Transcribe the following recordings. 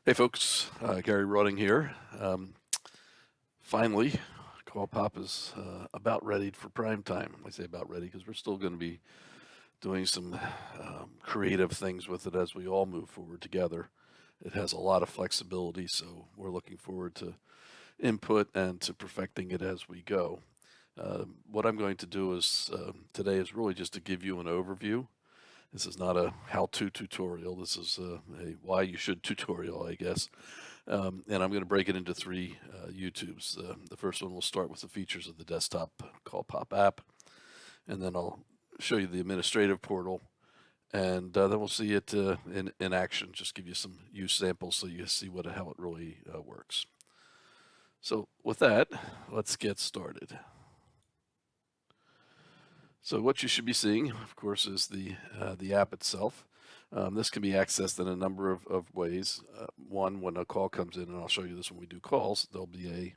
Hey folks, Gary Roding here. Finally, CallPop is about ready for prime time. I say about ready because we're still going to be doing some creative things with it as we all move forward together. It has a lot of flexibility, so we're looking forward to input and to perfecting it as we go. What I'm going to do is today is really just to give you an overview. This is not a how-to tutorial. This is a why you should tutorial, I guess. And I'm going to break it into three YouTubes. The first one will start with the features of the desktop CallPop app, and then I'll show you the administrative portal, and then we'll see it in action. Just give you some use samples so you see how it really works. So with that, let's get started. So what you should be seeing, of course, is the app itself. This can be accessed in a number of ways. One, when a call comes in, and I'll show you this when we do calls, there'll be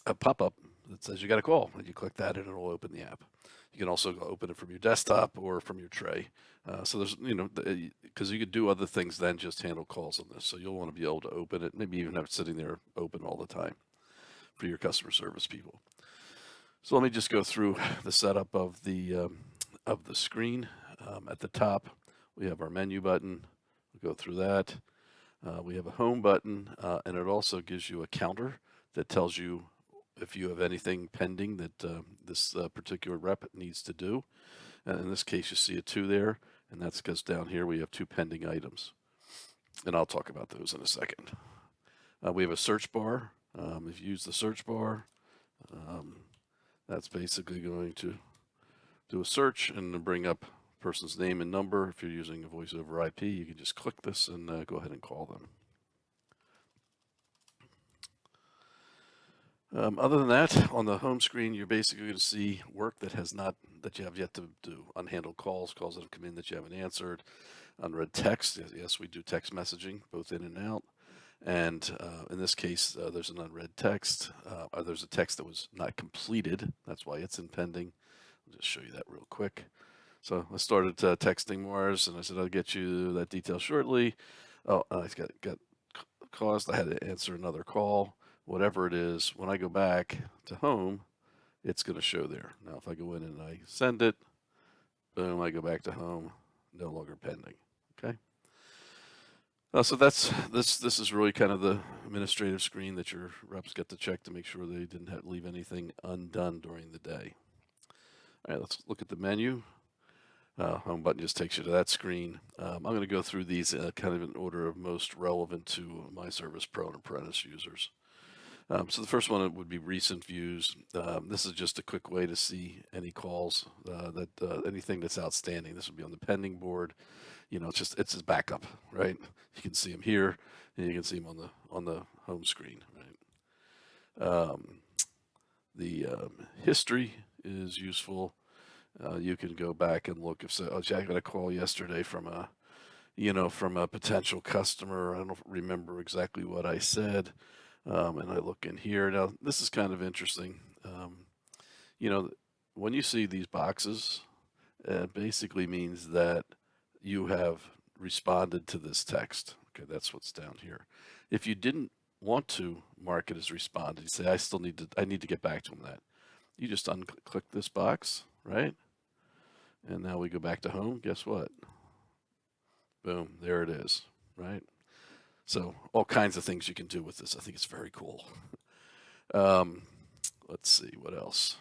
a pop-up that says you got a call, and you click that, and it'll open the app. You can also open it from your desktop or from your tray. So there's, because you could do other things than just handle calls on this. So you'll want to be able to open it, maybe even have it sitting there open all the time for your customer service people. So let me just go through the setup of the screen. At the top, we have our menu button. We'll go through that. We have a home button, and it also gives you a counter that tells you if you have anything pending that this particular rep needs to do. And in this case, you see a 2 there, and that's because down here we have 2 pending items. And I'll talk about those in a second. We have a search bar. If you use the search bar, that's basically going to do a search and bring up person's name and number. If you're using a voice over IP, you can just click this and go ahead and call them. Other than that, on the home screen, you're basically going to see work that you have yet to do. Unhandled calls that have come in that you haven't answered. Unread text. Yes, we do text messaging, both in and out. And in this case, there's an unread text. There's a text that was not completed. That's why it's in pending. I'll just show you that real quick. So I started texting Mars, and I said, I'll get you that detail shortly. Oh, I got caused. I had to answer another call. Whatever it is, when I go back to home, it's going to show there. Now, if I go in and I send it, boom, I go back to home, no longer pending. Okay. So this is really kind of the administrative screen that your reps get to check to make sure they didn't leave anything undone during the day. All right, let's look at the menu. Home button just takes you to that screen. I'm going to go through these kind of in order of most relevant to my Service Pro and Apprentice users. So the first one would be recent views. This is just a quick way to see any calls anything that's outstanding. This would be on the pending board. It's a backup, right? You can see them here, and you can see them on the home screen, right? The history is useful. You can go back and look I got a call yesterday from a potential customer. I don't remember exactly what I said. And I look in here. Now, this is kind of interesting. You know, when you see these boxes, it basically means that you have responded to this text. Okay, that's what's down here. If you didn't want to mark it as responded, you say, I need to get back to him that. You just unclick this box, right? And now we go back to home. Guess what? Boom, there it is, right? So all kinds of things you can do with this. I think it's very cool. Let's see what else.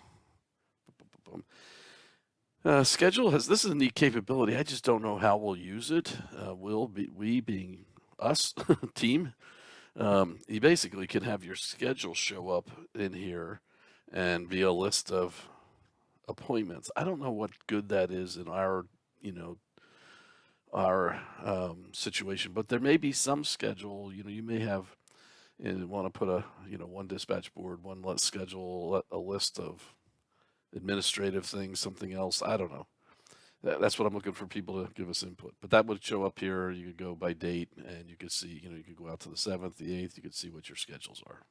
Schedule this is a neat capability. I just don't know how we'll use it. We being us team, you basically can have your schedule show up in here and be a list of appointments. I don't know what good that is in our situation, but there may be some schedule. You may have and want to put one dispatch board, one let schedule, a list of administrative things, something else. I don't know. That's what I'm looking for people to give us input. But that would show up here. You could go by date, and you could see. You could go out to the 7th, the 8th. You could see what your schedules are.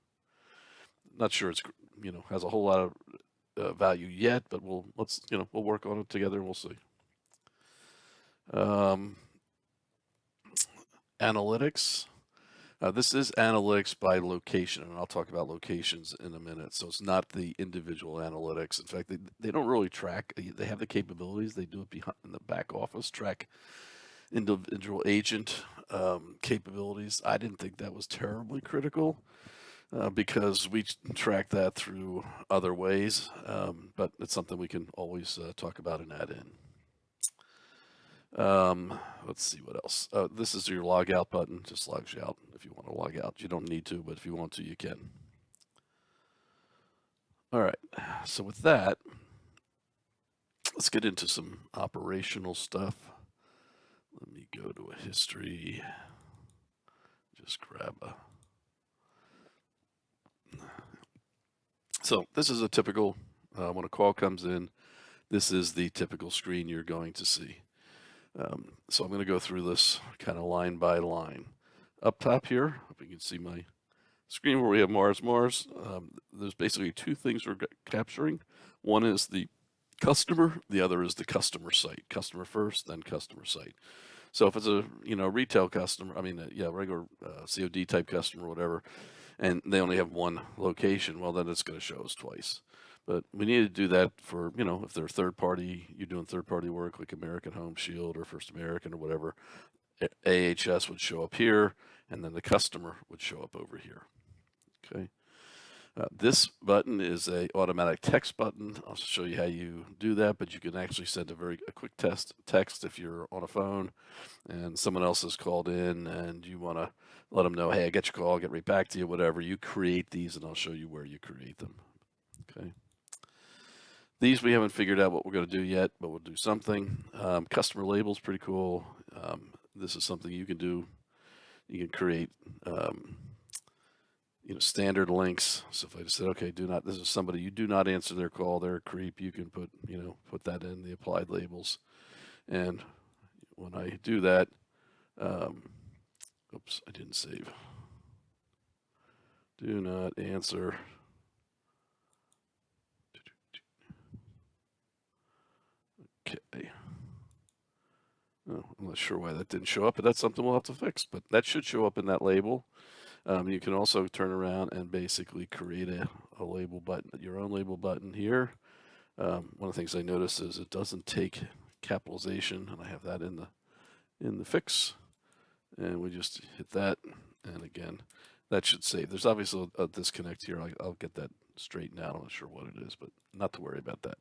Not sure it's has a whole lot of value yet, but we'll work on it together and we'll see. Analytics. This is analytics by location, and I'll talk about locations in a minute. So it's not the individual analytics. In fact, they don't really track. They have the capabilities. They do it behind in the back office, track individual agent capabilities. I didn't think that was terribly critical because we track that through other ways, but it's something we can always talk about and add in. Let's see what else. This is your log out button. Just logs you out if you want to log out. You don't need to, but if you want to, you can. All right. So with that, let's get into some operational stuff. Let me go to a history. Just grab a. So this is a typical, when a call comes in, this is the typical screen you're going to see. So I'm going to go through this kind of line by line. Up top here, if you can see my screen where we have Mars. There's basically two things we're capturing. One is the customer, the other is the customer site. Customer first, then customer site. So if it's a retail customer, regular COD type customer or whatever, and they only have one location, well then it's going to show us twice. But we need to do that for, if they're third party, you're doing third party work like American Home Shield or First American or whatever, AHS would show up here, and then the customer would show up over here. Okay. This button is a automatic text button. I'll show you how you do that, but you can actually send a quick text if you're on a phone and someone else has called in and you want to let them know, hey, I get your call, I'll get right back to you, whatever. You create these and I'll show you where you create them. Okay. These we haven't figured out what we're going to do yet, but we'll do something. Customer labels, pretty cool. This is something you can do. You can create, standard links. So if I just said, okay, this is somebody, you do not answer their call, they're a creep. You can put that in the applied labels. And when I do that, oops, I didn't save. Do not answer. Okay. Oh, I'm not sure why that didn't show up, but that's something we'll have to fix. But that should show up in that label. You can also turn around and basically create a label button, your own label button here. One of the things I noticed is it doesn't take capitalization, and I have that in the fix. And we just hit that, and again, that should save. There's obviously a disconnect here. I'll get that straightened out. I'm not sure what it is, but not to worry about that.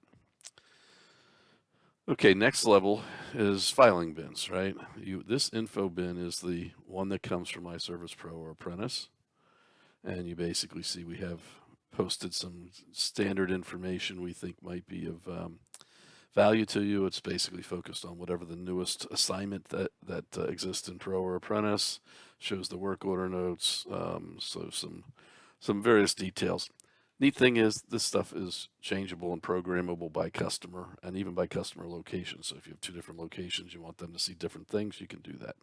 Okay, next level is filing bins, right? This info bin is the one that comes from iService Pro or Apprentice. And you basically see we have posted some standard information we think might be of value to you. It's basically focused on whatever the newest assignment that exists in Pro or Apprentice, shows the work order notes, so some various details. Neat thing is this stuff is changeable and programmable by customer and even by customer location. So if you have two different locations, you want them to see different things, you can do that.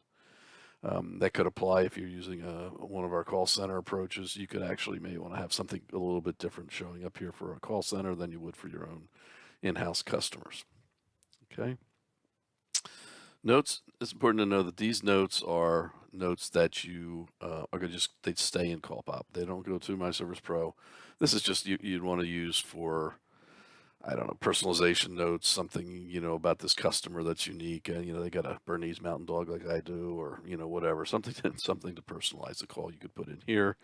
That could apply if you're using one of our call center approaches. You could actually may want to have something a little bit different showing up here for a call center than you would for your own in-house customers. Okay. Notes, it's important to know that these notes are notes that you are going to they stay in CallPop. They don't go to MyService Pro. This is just you'd want to use for, I don't know, personalization notes, something, about this customer that's unique. They got a Bernese Mountain Dog like I do, or, whatever, something to personalize the call you could put in here.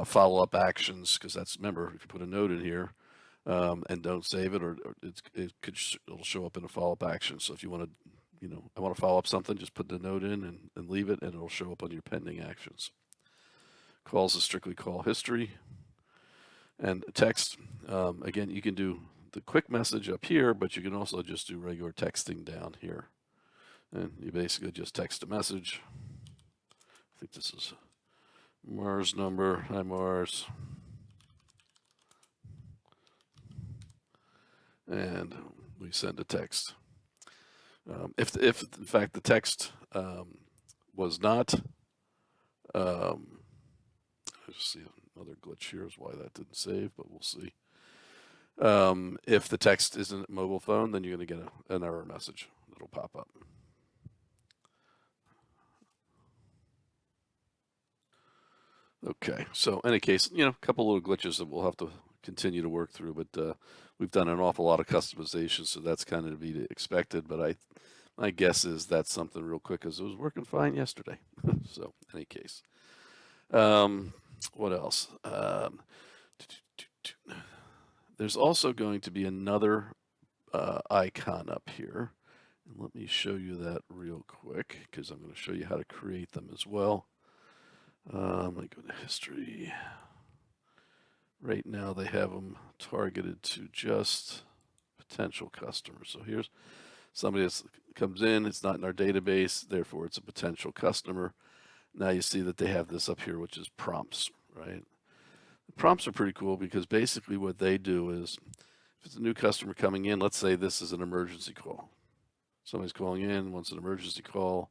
Follow-up actions, because remember, if you put a note in here and don't save it, or it'll show up in a follow-up action. So if you want to, I want to follow up something, just put the note in and leave it, and it'll show up on your pending actions. Calls is strictly call history. And text, again, you can do the quick message up here, but you can also just do regular texting down here. And you basically just text a message. I think this is Mars number. Hi, Mars. And we send a text. If in fact the text was not, let's see, another glitch here is why that didn't save, but we'll see. If the text isn't a mobile phone, then you're going to get an error message that'll pop up. Okay. So, any case, a couple little glitches that we'll have to continue to work through, but we've done an awful lot of customization, so that's kind of to be expected. But my guess is that's something real quick because it was working fine yesterday. So, any case, um, what else? There's also going to be another icon up here. And let me show you that real quick because I'm going to show you how to create them as well. Let me go to history. Right now, they have them targeted to just potential customers. So here's somebody that comes in, it's not in our database, therefore it's a potential customer. Now you see that they have this up here, which is prompts, right? The prompts are pretty cool because basically what they do is if it's a new customer coming in, let's say this is an emergency call. Somebody's calling in, wants an emergency call.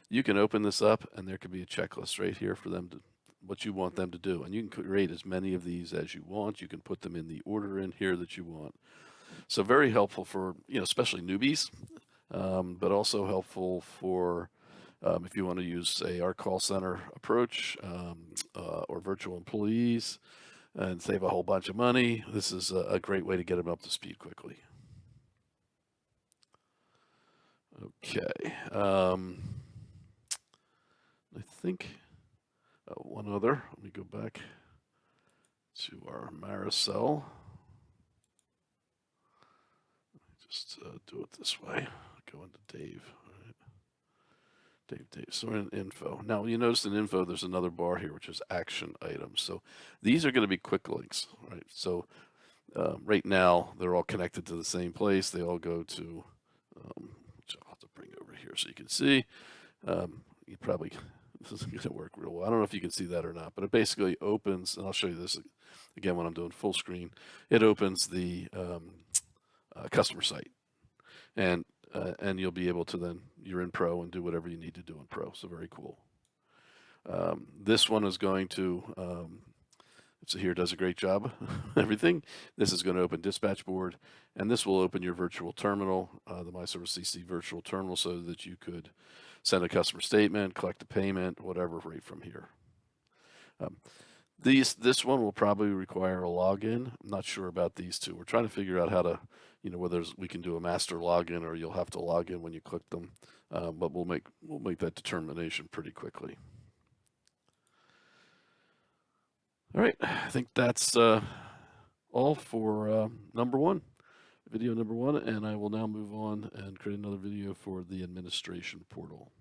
You can open this up and there could be a checklist right here for them to what you want them to do. And you can create as many of these as you want. You can put them in the order in here that you want. So very helpful for, especially newbies, but also helpful for if you want to use, say, our call center approach or virtual employees and save a whole bunch of money. This is a great way to get them up to speed quickly. Okay. I think one other. Let me go back to our Maricel. Just do it this way. Go into Dave. All right. Dave. So we're in info. Now you notice in info there's another bar here which is action items. So these are going to be quick links, right? So right now they're all connected to the same place. They all go to, which I'll have to bring over here so you can see. You probably this isn't going to work real well. I don't know if you can see that or not, but it basically opens, and I'll show you this again when I'm doing full screen. It opens the customer site, and you'll be able to then you're in Pro and do whatever you need to do in Pro. So very cool. This one is going to so here does a great job. Everything. This is going to open dispatch board, and this will open your virtual terminal, the MyService CC virtual terminal, so that you could send a customer statement, collect a payment, whatever, right from here. Um, this one will probably require a login. I'm not sure about these two. We're trying to figure out how to, whether we can do a master login or you'll have to log in when you click them. But we'll make that determination pretty quickly. All right, I think that's all for video number one, and I will now move on and create another video for the administration portal.